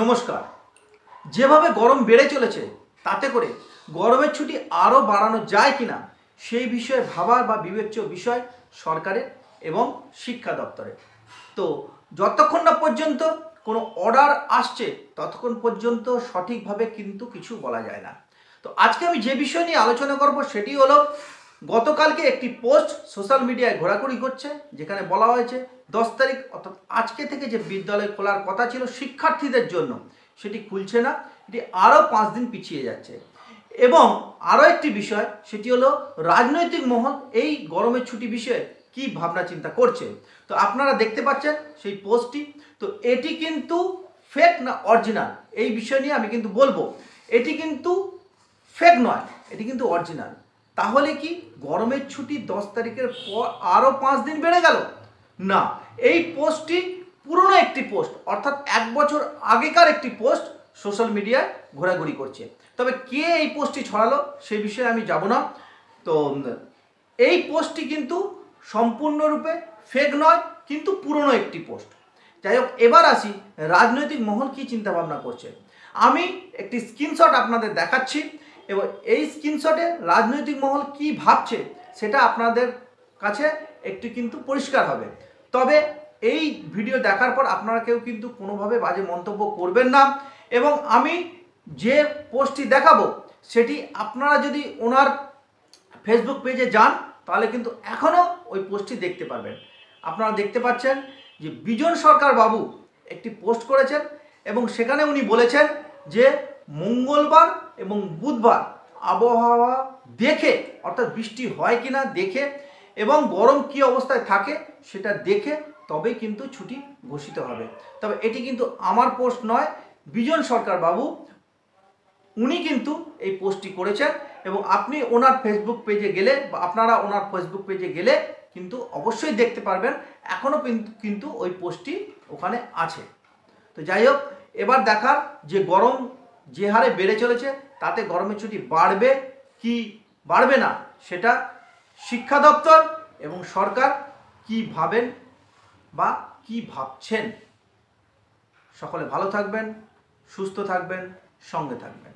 নমস্কার। যেভাবে গরম বেড়ে চলেছে তাতে করে গরমের ছুটি আরও বাড়ানো যায় কিনা সেই বিষয়ে ভাবার বা বিবেচ্য বিষয় সরকারের এবং শিক্ষা দপ্তরের। তো যতক্ষণ না পর্যন্ত কোনো অর্ডার আসছে ততক্ষণ পর্যন্ত সঠিকভাবে কিন্তু কিছু বলা যায় না। তো আজকে আমি যে বিষয় নিয়ে আলোচনা করব সেটি হলো, গতকালকে একটি পোস্ট সোশ্যাল মিডিয়ায় ঘোরাঘুরি করছে, যেখানে বলা হয়েছে 10 তারিখ অর্থাৎ আজকে থেকে যে বিদ্যালয় খোলার কথা ছিল শিক্ষার্থীদের জন্য সেটি খুলছে না, এটি আরও 5 দিন পিছিয়ে যাচ্ছে। এবং আরও একটি বিষয়, সেটি হলো রাজনৈতিক মহল এই গরমের ছুটি বিষয়ে কি ভাবনা চিন্তা করছে। তো আপনারা দেখতে পাচ্ছেন সেই পোস্টটি। তো এটি কিন্তু ফেক না অরিজিনাল এই বিষয় নিয়ে আমি কিন্তু বলবো। এটি কিন্তু ফেক নয়, এটি কিন্তু অরিজিনাল। তাহলে কি গরমের ছুটি 10 তারিখের পর আরও 5 দিন বেড়ে গেল? না, এই পোস্টটি পুরনো একটি পোস্ট, অর্থাৎ 1 বছর আগেকার একটি পোস্ট সোশ্যাল মিডিয়ায় ঘোরাঘুরি করছে। তবে কে এই পোস্টটি ছড়ালো সেই বিষয়ে আমি যাব না। তো এই পোস্টটি কিন্তু সম্পূর্ণরূপে ফেক নয়, কিন্তু পুরনো একটি পোস্ট। যাই হোক, এবার আসি রাজনৈতিক মহল কী চিন্তাভাবনা করছে। আমি একটি স্ক্রিনশট আপনাদের দেখাচ্ছি এবং এই স্ক্রিনশটে রাজনৈতিক মহল কি ভাবছে সেটা আপনাদের কাছে একটু কিন্তু পরিষ্কার হবে। তবে এই ভিডিও দেখার পর আপনারা কেউ কিন্তু কোনোভাবে বাজে মন্তব্য করবেন না। এবং আমি যে পোস্টটি দেখাবো সেটি আপনারা যদি ওনার ফেসবুক পেজে যান তাহলে কিন্তু এখনও ওই পোস্টটি দেখতে পারবেন। আপনারা দেখতে পাচ্ছেন যে বিজন সরকার বাবু একটি পোস্ট করেছেন এবং সেখানে উনি বলেছেন যে মঙ্গলবার এবং বুধবার আবহাওয়া দেখে, অর্থাৎ বৃষ্টি হয় কিনা দেখে এবং গরম কী অবস্থায় থাকে সেটা দেখে তবেই কিন্তু ছুটি ঘোষিত হবে। তবে এটি কিন্তু আমার পোস্ট নয়, বিজন সরকার বাবু উনি কিন্তু এই পোস্টটি করেছেন এবং আপনি ওনার ফেসবুক পেজে গেলে বা আপনারা ওনার ফেসবুক পেজে গেলে কিন্তু অবশ্যই দেখতে পারবেন, এখনও কিন্তু ওই পোস্টটি ওখানে আছে। তো যাই হোক, এবার দেখার যে গরম যে হারে বেড়ে চলেছে তাতে গরমের ছুটি বাড়বে কি বাড়বে না সেটা শিক্ষা দপ্তর এবং সরকার কি ভাবেন বা কি ভাবছেন। সকলে ভালো থাকবেন, সুস্থ থাকবেন, সঙ্গে থাকবেন।